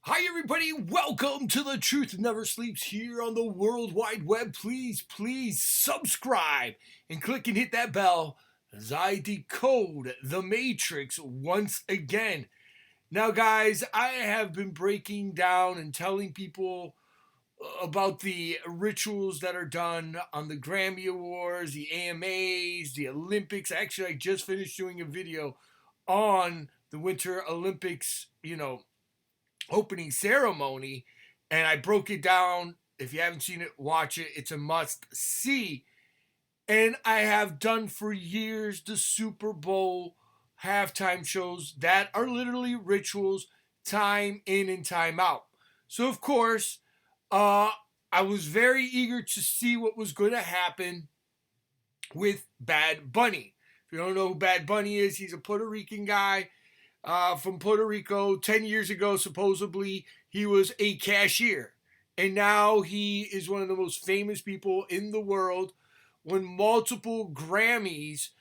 Hi, everybody. Welcome to The Truth Never Sleeps here on the World Wide Web. Please subscribe and click and hit that bell as I decode the Matrix once again. Now, guys, I have been breaking down and telling people about the rituals that are done on the Grammy Awards, the AMAs, the Olympics. Actually, I just finished doing a video on the Winter Olympics, opening ceremony, and I broke it down. If you haven't seen it, watch it. It's a must see. And I have done for years the Super Bowl halftime shows that are literally rituals, time in and time out. So, of course, uh, I was very eager to see what was going to happen with Bad Bunny. If you don't know who Bad Bunny is, he's a Puerto Rican guy from Puerto Rico. 10 years ago, supposedly, he was a cashier. And now he is one of the most famous people in the world, won multiple Grammys,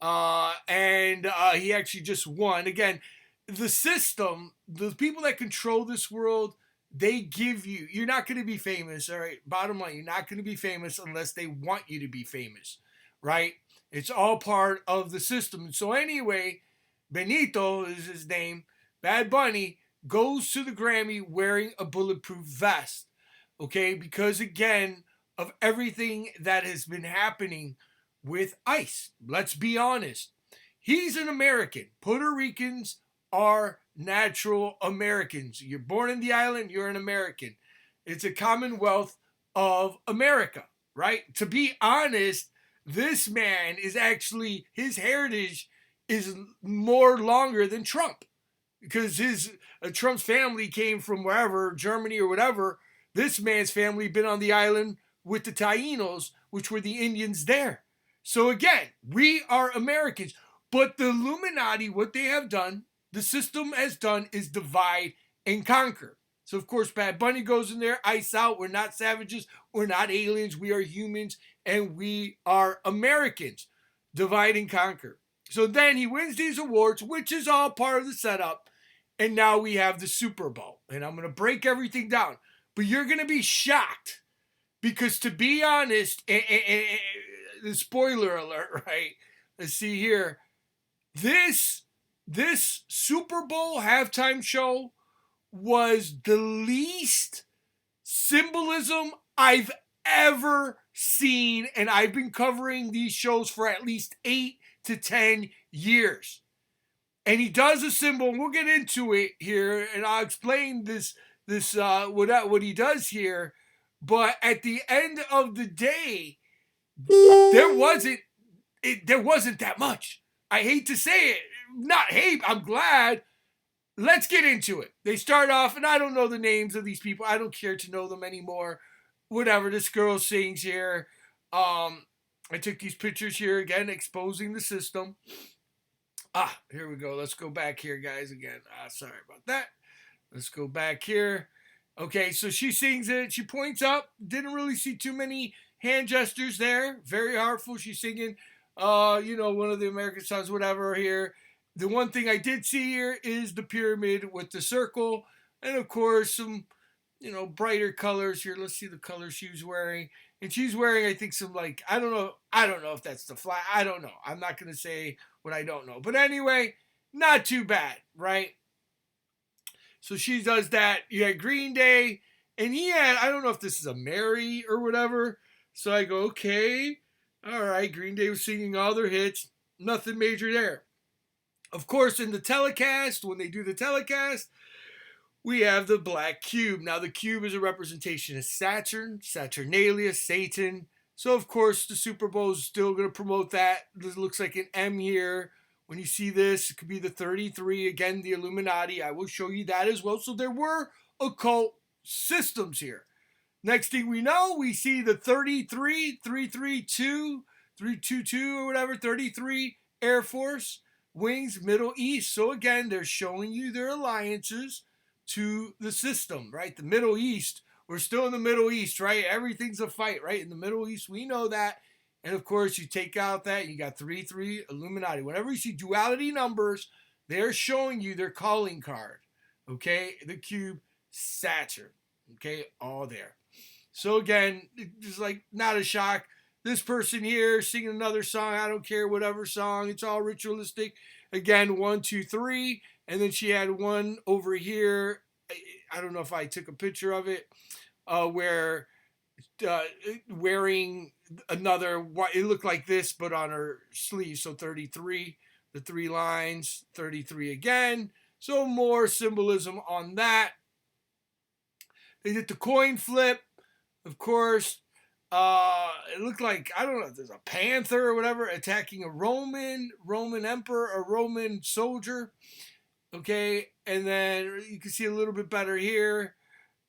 and he actually just won. Again, the system, the people that control this world, they give you're not going to be famous, all right? Bottom line, you're not going to be famous unless they want you to be famous, right? It's all part of the system. And so, anyway, Benito is his name. Bad Bunny goes to the Grammy wearing a bulletproof vest. Okay, because again, of everything that has been happening with ICE. Let's be honest. He's an American. Puerto Ricans are natural Americans. You're born in the island, you're an American. It's a commonwealth of America, right? To be honest, this man is actually, his heritage is more longer than Trump, because Trump's family came from wherever, Germany or whatever. This man's family been on the island with the Tainos, which were the Indians there. So again, we are Americans. But the Illuminati, what they have done, the system has done, is divide and conquer. So of course, Bad Bunny goes in there, ice out. We're not savages. We're not aliens. We are humans, and we are Americans. Divide and conquer. So then he wins these awards, which is all part of the setup. And now we have the Super Bowl. And I'm going to break everything down. But you're going to be shocked. Because to be honest, the spoiler alert, right? Let's see here. This Super Bowl halftime show was the least symbolism I've ever seen. And I've been covering these shows for at least 8 to 10 years. And he does a symbol, and we'll get into it here, and I'll explain what he does here. But at the end of the day, there wasn't that much. I hate to say it. Not hate, I'm glad. Let's get into it. They start off, and I don't know the names of these people. I don't care to know them anymore. Whatever, this girl sings here. I took these pictures here again, exposing the system. Here we go. Let's go back here, guys, again. Sorry about that. Let's go back here. Okay, so she sings it. She points up. Didn't really see too many hand gestures there. Very artful. She's singing, one of the American songs, whatever here. The one thing I did see here is the pyramid with the circle. And, of course, some, brighter colors here. Let's see the color she was wearing. And she's wearing, I think, some, I don't know if that's the flag. I don't know. I'm not going to say what I don't know. But anyway, not too bad, right? So she does that. You had Green Day, and he had, I don't know if this is a Mary or whatever. So I go, okay, all right. Green Day was singing all their hits. Nothing major there. Of course, in the telecast, when they do the telecast, we have the black cube. Now, the cube is a representation of Saturn, Saturnalia, Satan. So, of course, the Super Bowl is still going to promote that. This looks like an M here. When you see this, it could be the 33. Again, the Illuminati. I will show you that as well. So there were occult systems here. Next thing we know, we see the 33, 332, 322 or whatever, 33 Air Force Wings, Middle East. So again, they're showing you their alliances to the system, right? The Middle East. We're still in the Middle East, right? Everything's a fight, right? In the Middle East, we know that. And of course, you take out that, you got 3 Illuminati. Whenever you see duality numbers, they're showing you their calling card. Okay? The cube Saturn. Okay, all there. So again, just like not a shock. This person here singing another song, I don't care, whatever song, it's all ritualistic. Again, 1, 2, 3. And then she had one over here. I don't know if I took a picture of it, where uh, wearing another, it looked like this, but on her sleeve. So 33, the 3 lines, 33 again. So more symbolism on that. They did the coin flip, of course. It looked like, I don't know if there's a panther or whatever attacking a Roman emperor, a Roman soldier. Okay, and then you can see a little bit better here.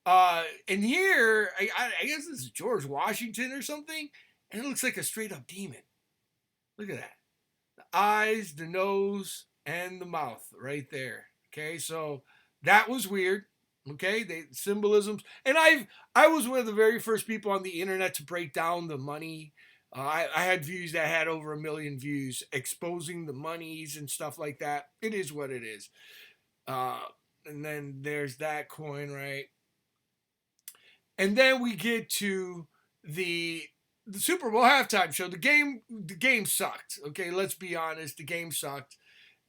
And here, I guess this is George Washington or something, and it looks like a straight up demon. Look at that. The eyes, the nose, and the mouth right there. Okay, so that was weird. Okay, they symbolisms, and I was one of the very first people on the internet to break down the money. I had views that had over 1 million views, exposing the monies and stuff like that. It is what it is. And then there's that coin, right? And then we get to the Super Bowl halftime show. The game sucked. Okay, let's be honest. The game sucked.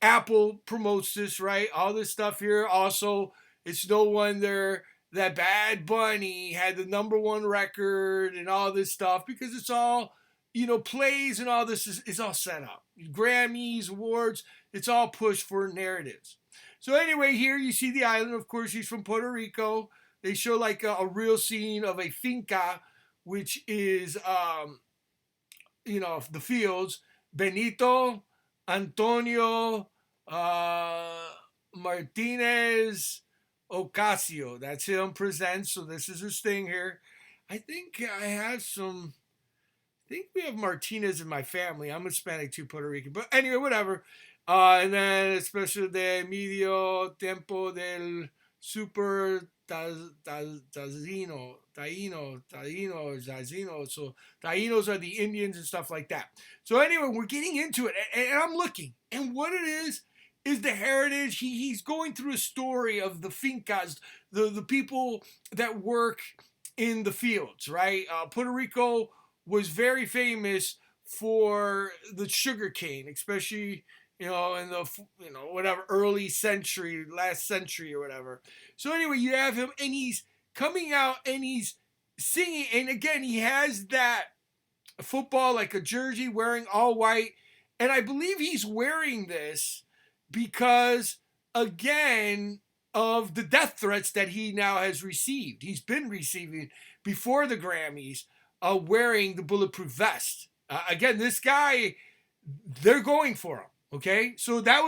Apple promotes this, right? All this stuff here. Also, it's no wonder that Bad Bunny had the #1 record and all this stuff, because it's all, plays and all this is all set up. Grammys, awards, it's all pushed for narratives. So anyway, here you see the island. Of course, he's from Puerto Rico. They show like a real scene of a finca, which is, the fields. Benito, Antonio, Martinez, Ocasio. That's him presents. So this is his thing here. I think we have Martinez in my family. I'm Hispanic too, Puerto Rican. But anyway, whatever. And then especially de medio tiempo del super Taino. So Tainos are the Indians and stuff like that. So anyway, we're getting into it, and I'm looking, and what it is the heritage. He's going through a story of the fincas, the people that work in the fields, right? Puerto Rico was very famous for the sugar cane, especially in the whatever last century or whatever. So anyway, you have him, and he's coming out and he's singing, and again he has that football like a jersey, wearing all white, and I believe he's wearing this because, again, of the death threats that he now has received. He's been receiving before the Grammys, wearing the bulletproof vest. Again, this guy, they're going for him. Okay, so that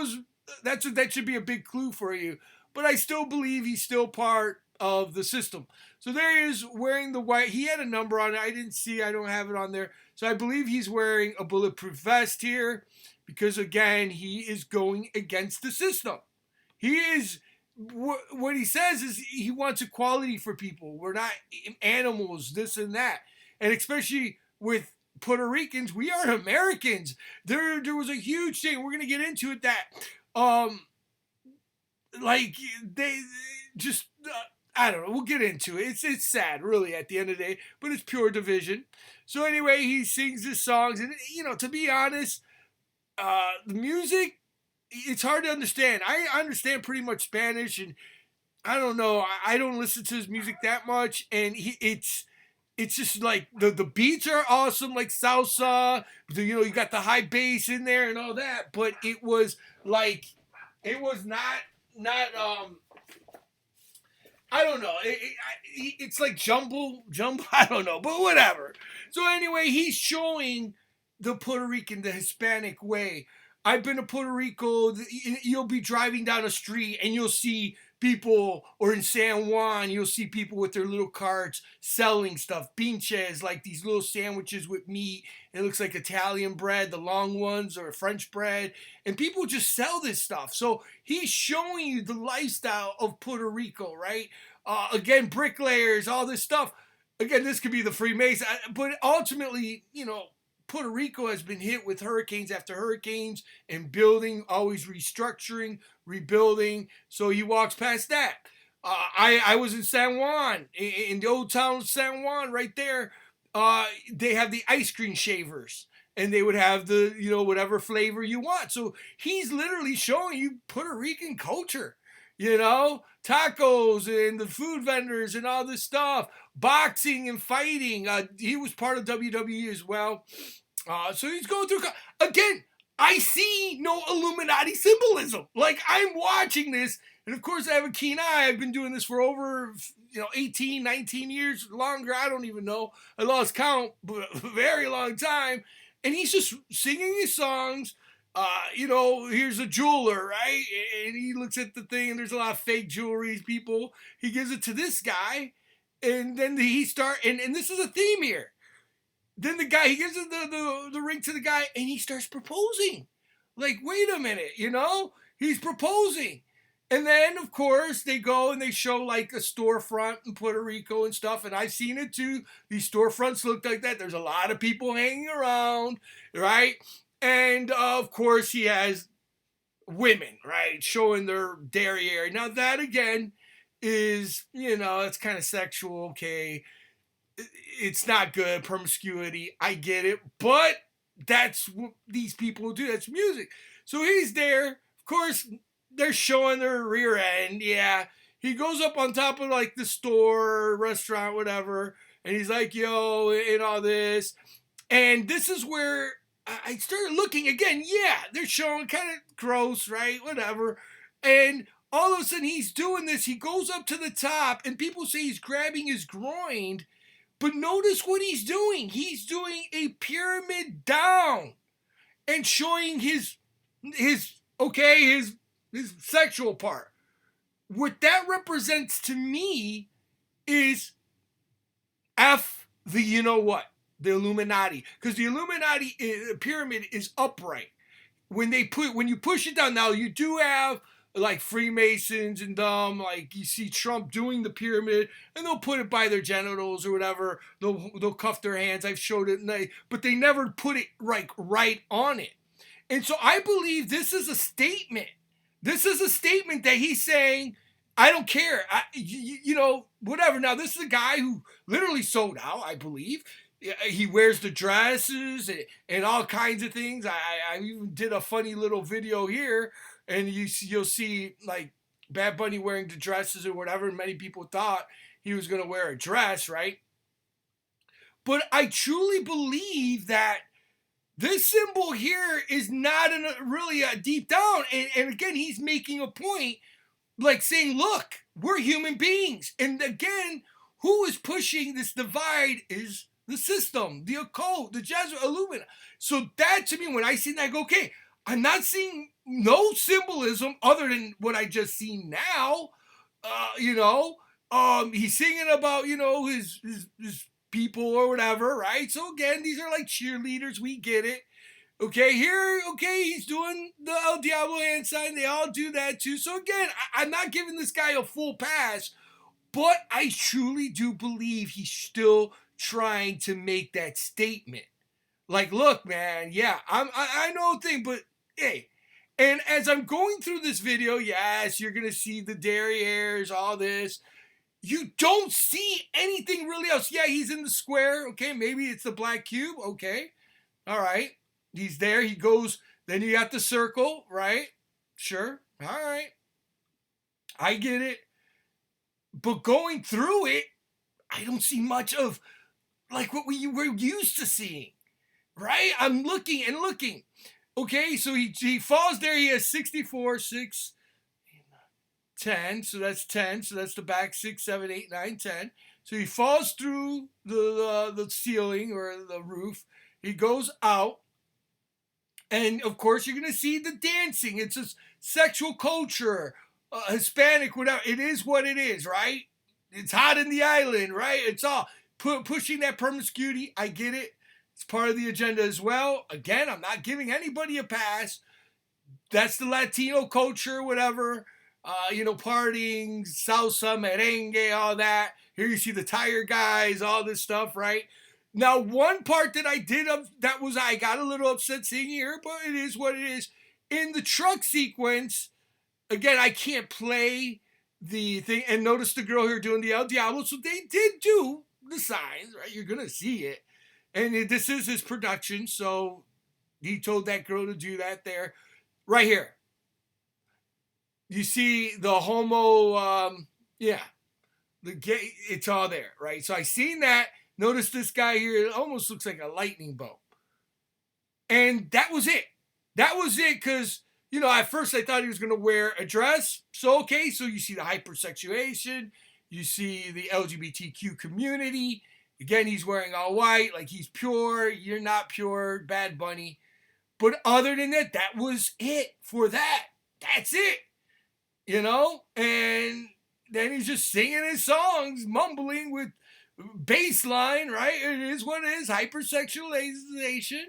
should be a big clue for you. But I still believe he's still part of the system. So there he is wearing the white. He had a number on it. I didn't see. I don't have it on there. So I believe he's wearing a bulletproof vest here because, again, he is going against the system. He is. What he says is he wants equality for people. We're not animals, this and that. And especially with Puerto Ricans, we are Americans. There was a huge thing. We're going to get into it that, like, they just, I don't know. We'll get into it. It's sad, really, at the end of the day, but it's pure division. So anyway, he sings his songs, and, to be honest, the music, it's hard to understand. I understand pretty much Spanish, and I don't know. I don't listen to his music that much, and it's just like the beats are awesome, like salsa. You got the high bass in there and all that, but it was not I don't know. It's like jumble. I don't know, but whatever. So anyway, he's showing the Puerto Rican, the Hispanic way. I've been to Puerto Rico. You'll be driving down a street and you'll see people, or in San Juan, you'll see people with their little carts selling stuff. Pinches, like these little sandwiches with meat. It looks like Italian bread, the long ones, or French bread. And people just sell this stuff. So he's showing you the lifestyle of Puerto Rico, right? Again, bricklayers, all this stuff. Again, this could be the Freemason. But ultimately, Puerto Rico has been hit with hurricanes after hurricanes and building, always restructuring, rebuilding. So he walks past that. I was in San Juan, in the old town of San Juan, right there. They have the ice cream shavers, and they would have the, whatever flavor you want. So he's literally showing you Puerto Rican culture, tacos and the food vendors and all this stuff, boxing and fighting. He was part of WWE as well. So he's going through, again, I see no Illuminati symbolism. Like, I'm watching this, and of course I have a keen eye. I've been doing this for over, 18, 19 years, longer, I don't even know. I lost count, but a very long time. And he's just singing his songs. Here's a jeweler, right? And he looks at the thing, and there's a lot of fake jewelry, people. He gives it to this guy, and then and this is a theme here. Then the guy, he gives the ring to the guy, and he starts proposing. Like, wait a minute, he's proposing. And then, of course, they go and they show like a storefront in Puerto Rico and stuff. And I've seen it too. These storefronts look like that. There's a lot of people hanging around, right? And of course, he has women, right, showing their derriere. Now, that again is, it's kind of sexual, okay? It's not good, promiscuity, I get it, but that's what these people do. That's music. So he's there. Of course, they're showing their rear end. Yeah. He goes up on top of like the store, restaurant, whatever, and he's like, yo, and all this. And this is where I started looking again. Yeah, they're showing kind of gross, right? Whatever. And all of a sudden he's doing this. He goes up to the top, and people say he's grabbing his groin. But notice what he's doing. He's doing a pyramid down and showing his sexual part. What that represents to me is F the the Illuminati. Because the Illuminati pyramid is upright. When you push it down, now you do have like Freemasons and like you see Trump doing the pyramid, and they'll put it by their genitals or whatever. They'll cuff their hands. I've showed it, but they never put it right on it. And so I believe this is a statement. This is a statement that he's saying, I don't care, whatever. Now, this is a guy who literally sold out, I believe. He wears the dresses and all kinds of things. I even did a funny little video here, and you'll see like Bad Bunny wearing the dresses or whatever. And many people thought he was going to wear a dress, right? But I truly believe that this symbol here is not really deep down. And again, he's making a point, like saying, look, we're human beings. And again, who is pushing this divide is the system, the occult, the Jesuit, Illumina. So that, to me, when I see that, I go, okay, I'm not seeing no symbolism other than what I just seen now. He's singing about, his people or whatever, right? So again, these are like cheerleaders. We get it. Okay, he's doing the El Diablo hand sign. They all do that too. So again, I'm not giving this guy a full pass, but I truly do believe he's still trying to make that statement. Like, look, man, yeah, I know a thing, but hey. And as I'm going through this video, yes, you're going to see the derrieres, all this. You don't see anything really else. Yeah, he's in the square. Okay, maybe it's the black cube. Okay, all right. He's there. He goes. Then you got the circle, right? Sure. All right. I get it. But going through it, I don't see much of like what we were used to seeing, right? I'm looking and looking. Okay, so he falls there. He has 64, 6, 10. So that's 10. So that's the back 6, 7, 8, 9, 10. So he falls through the ceiling or the roof. He goes out. And of course, you're going to see the dancing. It's just sexual culture, Hispanic, whatever. It is what it is, right? It's hot in the island, right? It's all pushing that promiscuity. I get it. It's part of the agenda as well. Again, I'm not giving anybody a pass. That's the Latino culture, whatever. Partying, salsa, merengue, all that. Here you see the tire guys, all this stuff, right? Now, one part that I got a little upset seeing here, but it is what it is. In the truck sequence, again, I can't play the thing, and notice the girl here doing the El Diablo. So they did do the signs, right? You're gonna see it, and this is his production. So he told that girl to do that there, right here. You see the homo, yeah, the gay. It's all there, right? So I seen that. Notice this guy here. It almost looks like a lightning bolt, and that was it. That was it, because at first I thought he was going to wear a dress. So, okay, so you see the hypersexuation, you see the LGBTQ community. Again, he's wearing all white, like he's pure. You're not pure, Bad Bunny. But other than that, that was it for that. That's it, And then he's just singing his songs, mumbling with bass line, right? It is what it is, hypersexualization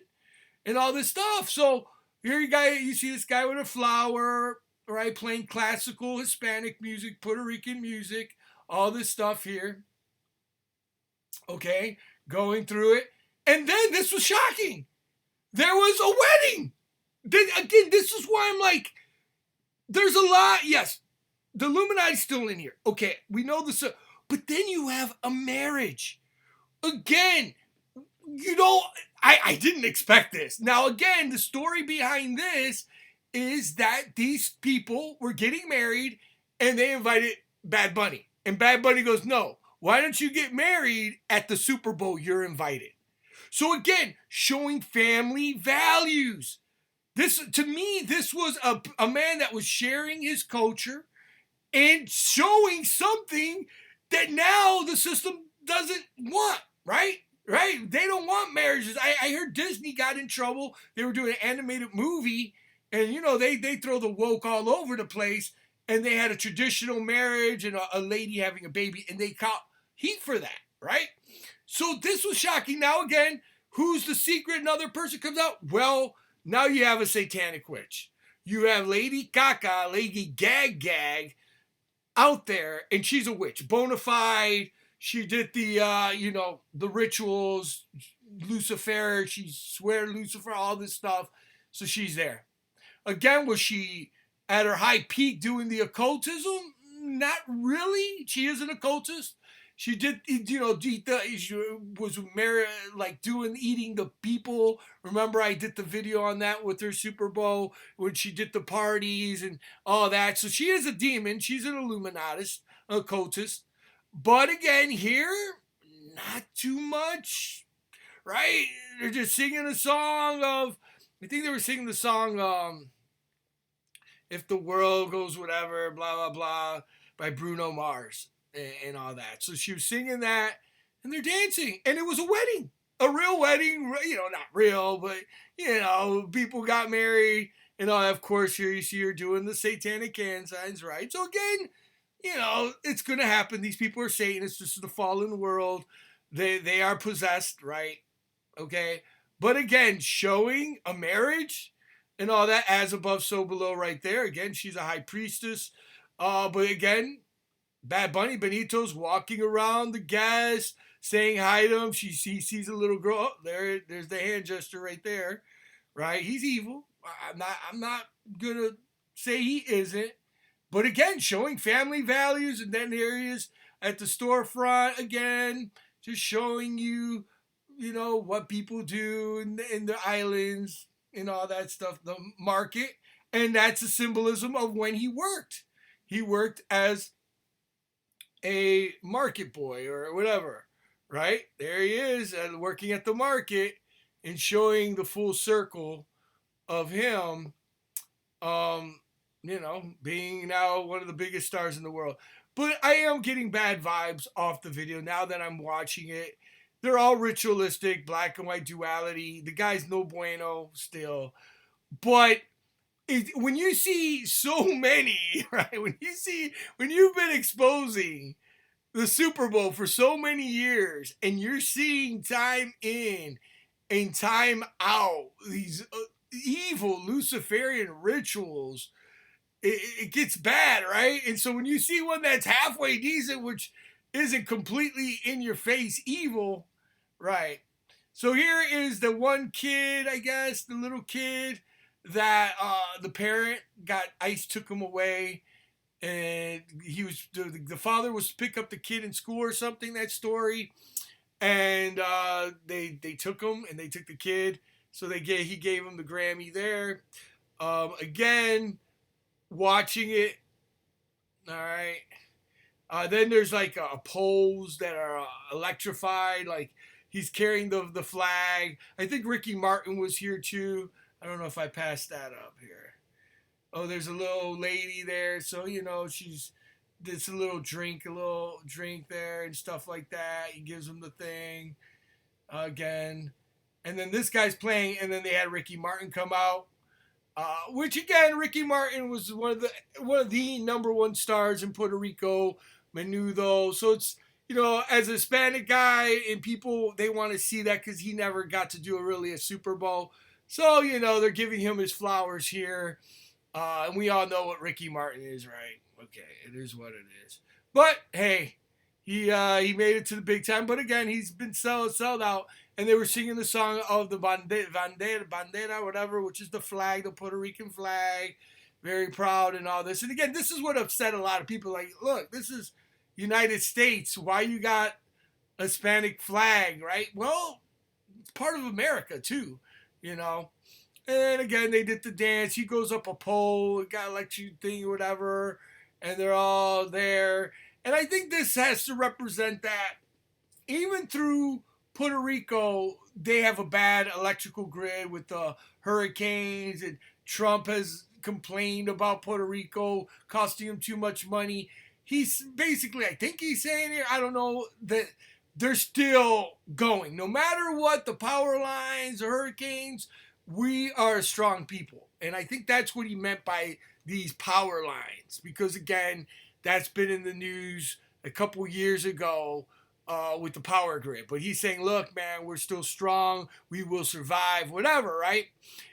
and all this stuff. So here you see this guy with a flower, right, playing classical Hispanic music, Puerto Rican music, all this stuff here. Okay, going through it. And then this was shocking. There was a wedding. Again, this is why I'm like, there's a lot. Yes, the Illuminati's still in here. Okay, we know this. But then you have a marriage. Again, I didn't expect this. Now, again, the story behind this is that these people were getting married and they invited Bad Bunny. And Bad Bunny goes, no, why don't you get married at the Super Bowl? You're invited. So again, showing family values. To me, this was a man that was sharing his culture and showing something that now the system doesn't want, right? Right? They don't want marriages. I heard Disney got in trouble. They were doing an animated movie, and they throw the woke all over the place, and they had a traditional marriage and a lady having a baby, and they caught heat for that, right? So this was shocking. Now again, who's the secret? Another person comes out. Well, now you have a satanic witch. You have Lady Gaga, Lady Gag out there, and she's a witch, bona fide. She did the the rituals, Lucifer. She swear Lucifer, all this stuff. So she's there. Again, was she at her high peak doing the occultism? Not really. She is an occultist. She did, she was married, like eating the people. Remember, I did the video on that with her Super Bowl when she did the parties and all that. So she is a demon. She's an Illuminatist, occultist. But again, here, not too much, right? They're just singing a song of, I think they were singing the song, If the World Goes Whatever, blah, blah, blah, by Bruno Mars and all that. So she was singing that, and they're dancing, and it was a wedding, a real wedding, not real, but, people got married, and all. Of course, here you see her doing the satanic hand signs, right? So again, it's going to happen. These people are Satanists. This is the fallen world. They are possessed, right? Okay. But again, showing a marriage and all that, as above, so below, right there. Again, she's a high priestess. But again, Bad Bunny, Benito's walking around the gas, saying hi to him. He sees a little girl. Oh, there's the hand gesture right there, right? He's evil. I'm not gonna say he isn't. But again, showing family values, and then here he is at the storefront again, just showing you, what people do in the islands and all that stuff, the market. And that's a symbolism of when he worked. He worked as a market boy or whatever, right? There he is working at the market and showing the full circle of him, being now one of the biggest stars in the world. But I am getting bad vibes off the video now that I'm watching it. They're all ritualistic, black and white duality. The guy's no bueno still. But when you see so many, right? When you've been exposing the Super Bowl for so many years, and you're seeing time in and time out these evil Luciferian rituals, it gets bad, right? And so when you see one that's halfway decent, which isn't completely in your face evil, right? So here is the one kid, I guess, the little kid that the parent got ICE, took him away, and the father was to pick up the kid in school or something. That story, and they took him and they took the kid, so he gave him the Grammy there. Again, watching it. All right. Then there's like poles that are electrified. Like he's carrying the flag. I think Ricky Martin was here too. I don't know if I passed that up here. Oh, there's a little lady there. So, there's a little drink there and stuff like that. He gives him the thing again. And then this guy's playing, and then they had Ricky Martin come out. Which again, Ricky Martin was one of the number one stars in Puerto Rico, Menudo. So it's, as a Hispanic guy, and people, they want to see that because he never got to do a Super Bowl. So, they're giving him his flowers here. And we all know what Ricky Martin is, right? Okay, it is what it is. But hey, he made it to the big time. But again, he's been sold out. And they were singing the song of the bandera, whatever, which is the flag, the Puerto Rican flag. Very proud and all this. And again, this is what upset a lot of people. Like, look, this is United States. Why you got a Hispanic flag, right? Well, it's part of America too, And again, they did the dance. He goes up a pole, got electric thing or whatever, and they're all there. And I think this has to represent that even through Puerto Rico, they have a bad electrical grid with the hurricanes, and Trump has complained about Puerto Rico costing him too much money. He's basically, I think he's saying here, I don't know, that they're still going. No matter what, the power lines, the hurricanes, we are a strong people. And I think that's what he meant by these power lines. Because again, that's been in the news a couple years ago with the power grid. But he's saying, look, man, we're still strong. We will survive, whatever, right?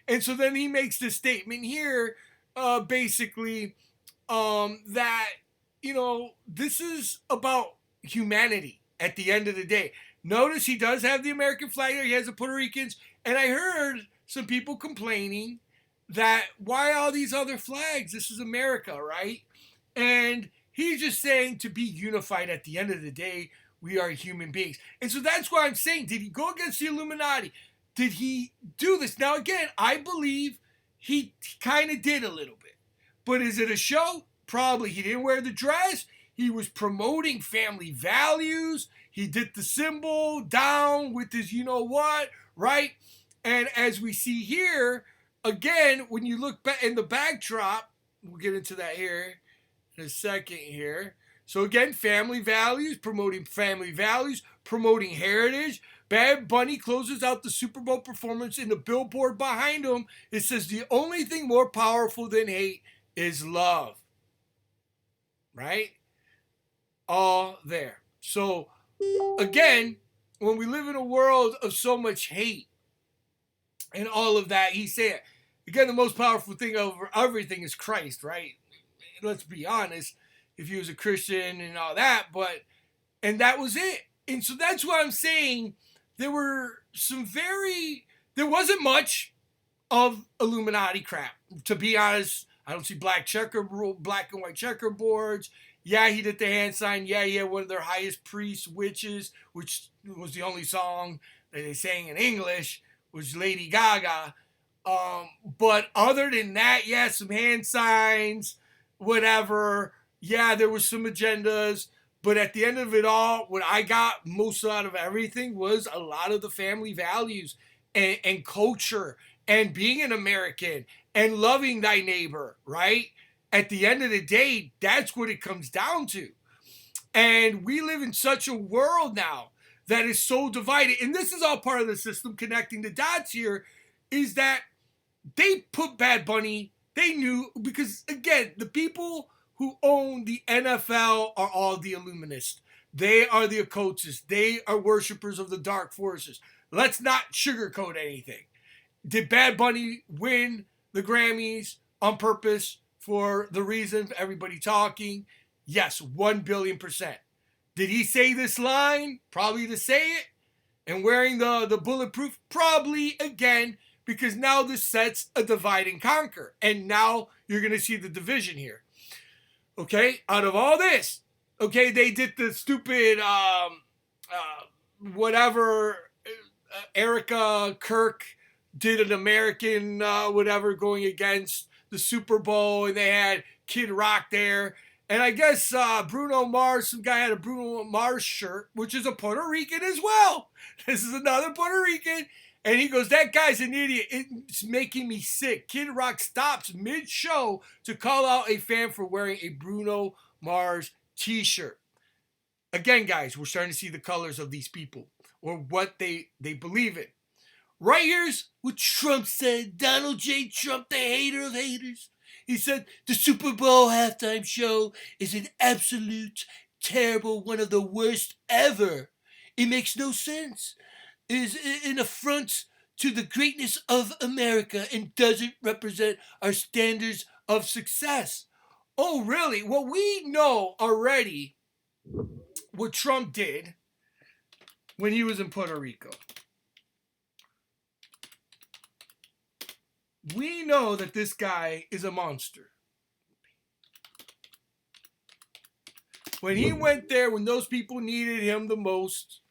And so then he makes this statement here, basically, that, this is about humanity at the end of the day. Notice he does have the American flag there. He has the Puerto Ricans. And I heard some people complaining that why all these other flags? This is America, right? And he's just saying to be unified at the end of the day, we are human beings. And so that's why I'm saying, did he go against the Illuminati? Did he do this? Now, again, I believe he kind of did a little bit. But is it a show? Probably. He didn't wear the dress. He was promoting family values. He did the symbol down with his you-know-what, right? And as we see here, again, when you look back in the backdrop, we'll get into that here in a second here. So again, family values, promoting heritage. Bad Bunny closes out the Super Bowl performance in the billboard behind him. It says the only thing more powerful than hate is love. Right? All there. So again, when we live in a world of so much hate and all of that, he said, again, the most powerful thing over everything is Christ, right? Let's be honest. If he was a Christian and all that, and that was it. And so that's why I'm saying there wasn't much of Illuminati crap. To be honest, I don't see black and white checkerboards. Yeah, he did the hand sign. Yeah, he had one of their highest priests, witches, which was the only song that they sang in English, was Lady Gaga. But other than that, yeah, some hand signs, whatever. Yeah, there was some agendas, but at the end of it all, what I got most out of everything was a lot of the family values and culture and being an American and loving thy neighbor, right? At the end of the day, that's what it comes down to. And we live in such a world now that is so divided. And this is all part of the system. Connecting the dots here is that they put Bad Bunny, they knew, because again, the people who own the NFL are all the Illuminists. They are the occultists. They are worshipers of the dark forces. Let's not sugarcoat anything. Did Bad Bunny win the Grammys on purpose for the reason of everybody talking? Yes, 1,000,000,000%. Did he say this line? Probably to say it. And wearing the bulletproof? Probably, again, because now this sets a divide and conquer. And now you're going to see the division here. Okay, out of all this, okay, they did the stupid whatever. Erica Kirk did an American whatever going against the Super Bowl, and they had Kid Rock there. And I guess Bruno Mars, some guy had a Bruno Mars shirt, which is a Puerto Rican as well. This is another Puerto Rican. And he goes, that guy's an idiot. It's making me sick. Kid Rock stops mid-show to call out a fan for wearing a Bruno Mars t-shirt. Again, guys, we're starting to see the colors of these people or what they believe in. Right here's what Trump said. Donald J. Trump, the hater of haters. He said, the Super Bowl halftime show is an absolute terrible, one of the worst ever. It makes no sense. It is an affront to the greatness of America and doesn't represent our standards of success. Oh, really? Well, we know already what Trump did when he was in Puerto Rico. We know that this guy is a monster. When he went there, when those people needed him the most,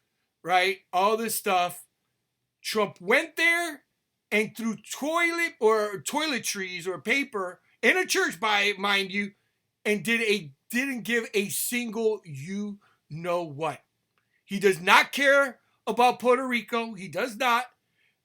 right, all this stuff, Trump went there and threw toiletries or paper in a church, mind you, and didn't give a single you know what. He does not care about Puerto Rico. He does not.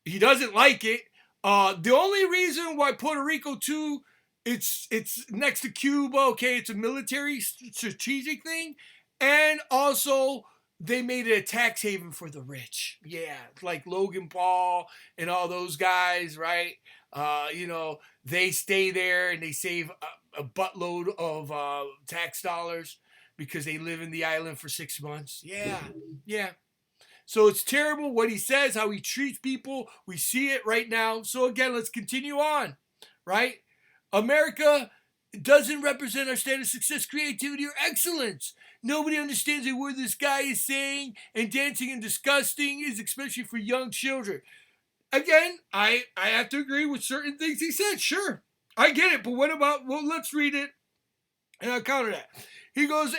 He doesn't like it. The only reason why Puerto Rico too, it's next to Cuba. Okay, it's a military strategic thing, and also they made it a tax haven for the rich. Yeah, like Logan Paul and all those guys, right? They stay there and they save a buttload of tax dollars because they live in the island for 6 months. Yeah. So it's terrible what he says, how he treats people. We see it right now. So again, let's continue on, right? America doesn't represent our standard of success, creativity, or excellence. Nobody understands a word this guy is saying, and dancing and disgusting is especially for young children. Again, I have to agree with certain things he said. Sure, I get it. But what about, well, let's read it and I'll counter that. He goes,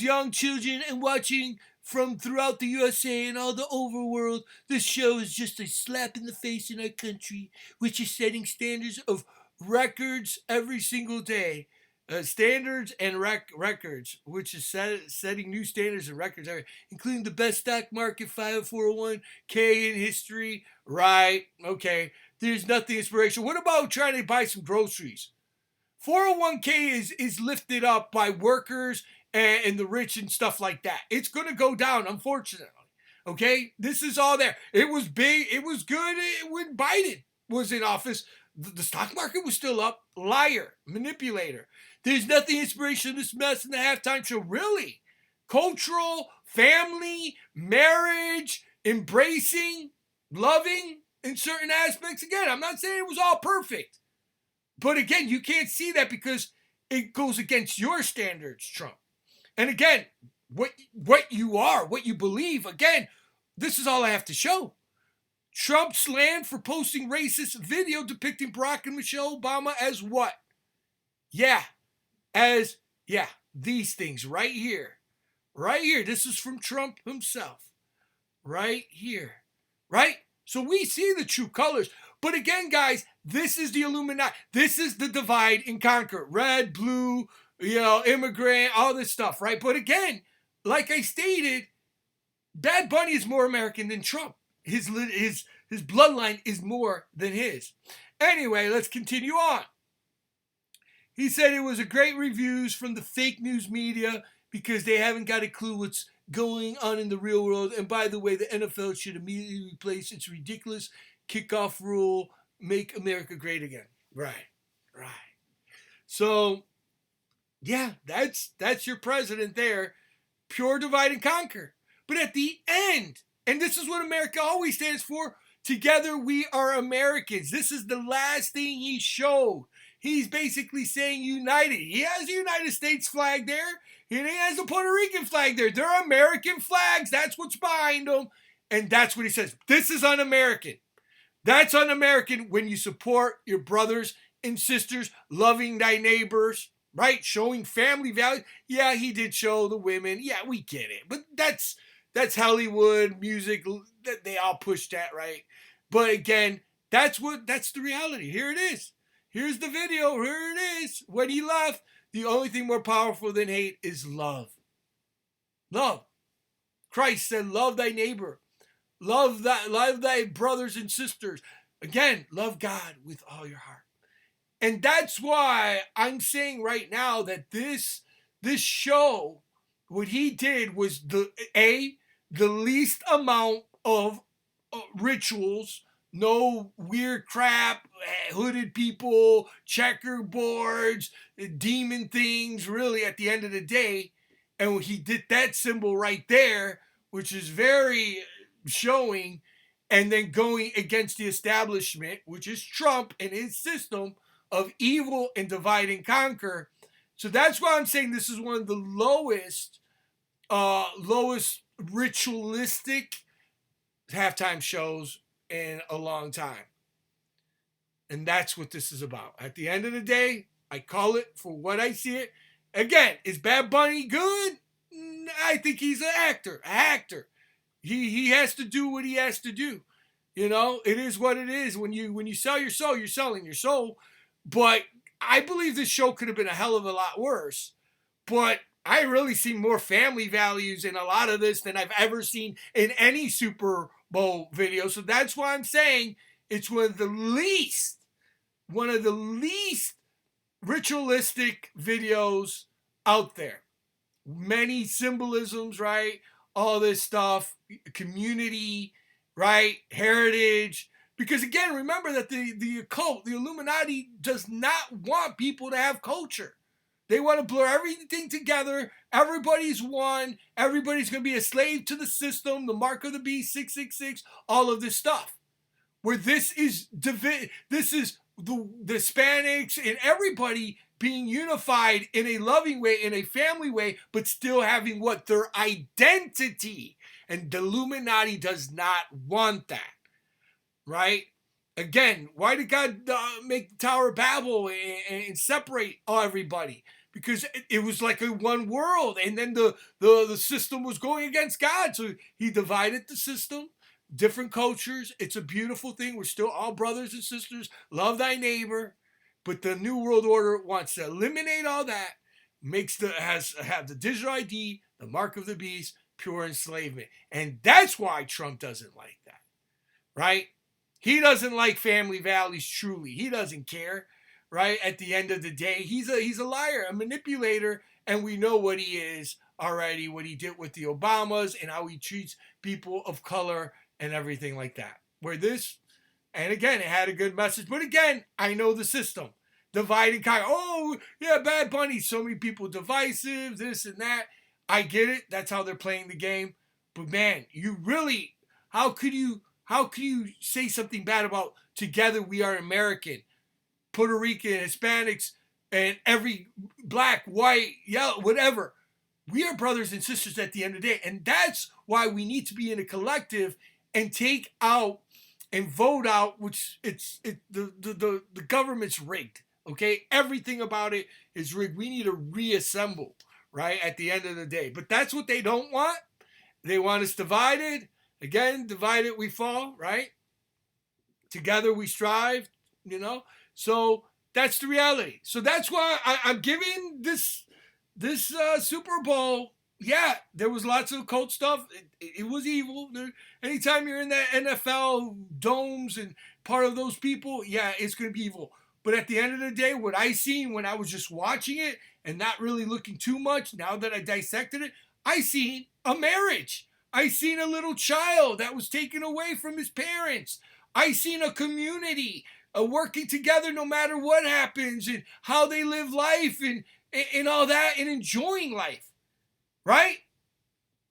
young children and watching from throughout the USA and all the overworld, this show is just a slap in the face in our country, which is setting standards of records every single day. Standards and records, which is setting new standards and records, including the best stock market 401k in history. Right, okay. There's nothing inspirational. What about trying to buy some groceries? 401k is lifted up by workers and the rich and stuff like that. It's going to go down, unfortunately. Okay? This is all there. It was big. It was good when Biden was in office. The stock market was still up. Liar. Manipulator. There's nothing inspirational in this mess in the halftime show. Really? Cultural, family, marriage, embracing, loving in certain aspects. Again, I'm not saying it was all perfect. But again, you can't see that because it goes against your standards, Trump. And again, what you are, what you believe, again, this is all I have to show. Trump slammed for posting racist video depicting Barack and Michelle Obama as what? These things right here. Right here. This is from Trump himself. Right here. Right? So we see the true colors. But again, guys, this is the Illuminati. This is the divide and conquer. Red, blue, immigrant, all this stuff, right? But again, like I stated, Bad Bunny is more American than Trump. His bloodline is more than his. Anyway, let's continue on. He said it was a great reviews from the fake news media because they haven't got a clue what's going on in the real world. And by the way, the NFL should immediately replace its ridiculous kickoff rule, make America great again. Right. So, yeah, that's your president there. Pure divide and conquer. But at the end, and this is what America always stands for, together we are Americans. This is the last thing he showed. He's basically saying united. He has the United States flag there, and he has the Puerto Rican flag there. They're American flags. That's what's behind them. And that's what he says. This is un-American. That's un-American when you support your brothers and sisters, loving thy neighbors, right? Showing family values. Yeah, he did show the women. Yeah, we get it. But that's Hollywood music. They all push that, right? But again, that's the reality. Here it is. Here's the video. Here it is. When he left, the only thing more powerful than hate is love. Love. Christ said, love thy neighbor. Love thy brothers and sisters. Again, love God with all your heart. And that's why I'm saying right now that this show, what he did was the least amount of rituals, no weird crap, hooded people, checkerboards, demon things, really at the end of the day. And he did that symbol right there, which is very showing, and then going against the establishment, which is Trump and his system of evil and divide and conquer. So that's why I'm saying this is one of the lowest ritualistic halftime shows in a long time. And that's what this is about. At the end of the day, I call it for what I see it. Again, is Bad Bunny good? I think he's an actor. He has to do what he has to do. You know, it is what it is. When you sell your soul, you're selling your soul. But I believe this show could have been a hell of a lot worse. But I really see more family values in a lot of this than I've ever seen in any Super Bowl video. So that's why I'm saying it's one of the least ritualistic videos out there. Many symbolisms, right? All this stuff, community, right? Heritage. Because again, remember that the occult, the Illuminati, does not want people to have culture. They want to blur everything together. Everybody's one. Everybody's going to be a slave to the system, the mark of the beast, 666, all of this stuff. Where this is the Hispanics and everybody being unified in a loving way, in a family way, but still having what? Their identity. And the Illuminati does not want that. Right? Again, why did God make the Tower of Babel and separate everybody? Because it was like a one world, and then the system was going against God, so he divided the system, different cultures. It's a beautiful thing. We're still all brothers and sisters. Love thy neighbor. But the New World Order wants to eliminate all that, have the digital ID, the mark of the beast, pure enslavement. And that's why Trump doesn't like that. Right? He doesn't like family values truly. He doesn't care. Right? At the end of the day, he's a liar, a manipulator, and we know what he is already, what he did with the Obamas and how he treats people of color and everything like that. Where this, and again, it had a good message, but again, I know the system. Divide and conquer. Oh, yeah, Bad Bunny, so many people divisive, this and that. I get it. That's how they're playing the game. But man, you really, how could you say something bad about together we are American? Puerto Rican, Hispanics, and every black, white, yellow, whatever. We are brothers and sisters at the end of the day. And that's why we need to be in a collective and take out and vote out, which the government's rigged. Okay? Everything about it is rigged. We need to reassemble, right? At the end of the day. But that's what they don't want. They want us divided. Again, divided we fall, right? Together we strive, you know? So that's the reality. So that's why I'm giving this Super Bowl. Yeah, there was lots of occult stuff. It was evil. Anytime you're in the NFL domes and part of those people, yeah, it's going to be evil. But at the end of the day, what I seen when I was just watching it and not really looking too much, now that I dissected it, I seen a marriage. I seen a little child that was taken away from his parents. I seen a community working together no matter what happens and how they live life and all that and enjoying life. Right?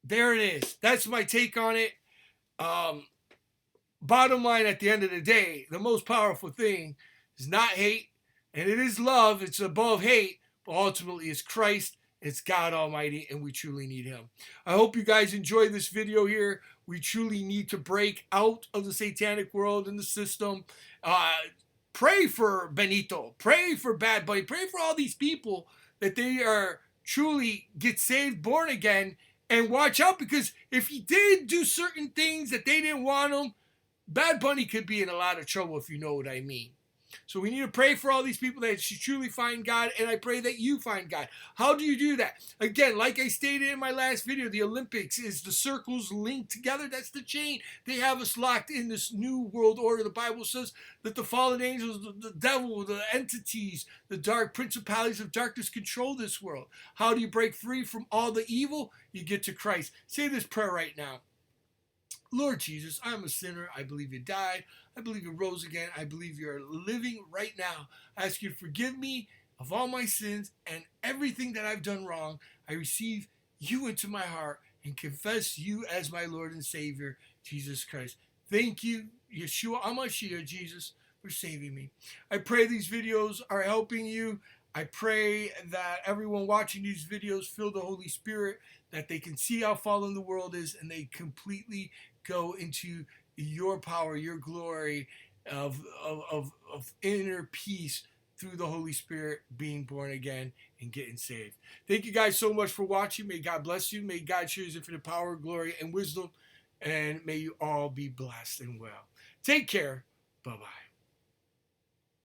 There it is. That's my take on it. Bottom line, at the end of the day, the most powerful thing is not hate, and it is love. It's above hate, but ultimately it's Christ. It's God Almighty, and we truly need him. I hope you guys enjoy this video here. We truly need to break out of the satanic world and the system. Pray for Benito. Pray for Bad Bunny. Pray for all these people that they are truly get saved, born again, and watch out, because if he did do certain things that they didn't want him, Bad Bunny could be in a lot of trouble, if you know what I mean. So we need to pray for all these people that should truly find God, and I pray that you find God. How do you do that? Again, like I stated in my last video, the Olympics is the circles linked together. That's the chain. They have us locked in this new world order. The Bible says that the fallen angels, the devil, the entities, the dark principalities of darkness control this world. How do you break free from all the evil? You get to Christ. Say this prayer right now. Lord Jesus, I'm a sinner. I believe you died. I believe you rose again. I believe you're living right now. I ask you to forgive me of all my sins and everything that I've done wrong. I receive you into my heart and confess you as my Lord and Savior, Jesus Christ. Thank you, Yeshua HaMashiach, Jesus, for saving me. I pray these videos are helping you. I pray that everyone watching these videos feel the Holy Spirit, that they can see how fallen the world is, and they completely go into your power, your glory of inner peace through the Holy Spirit, being born again and getting saved. Thank you guys so much for watching. May God bless you. May God share his infinite power, glory, and wisdom. And may you all be blessed and well. Take care. Bye-bye.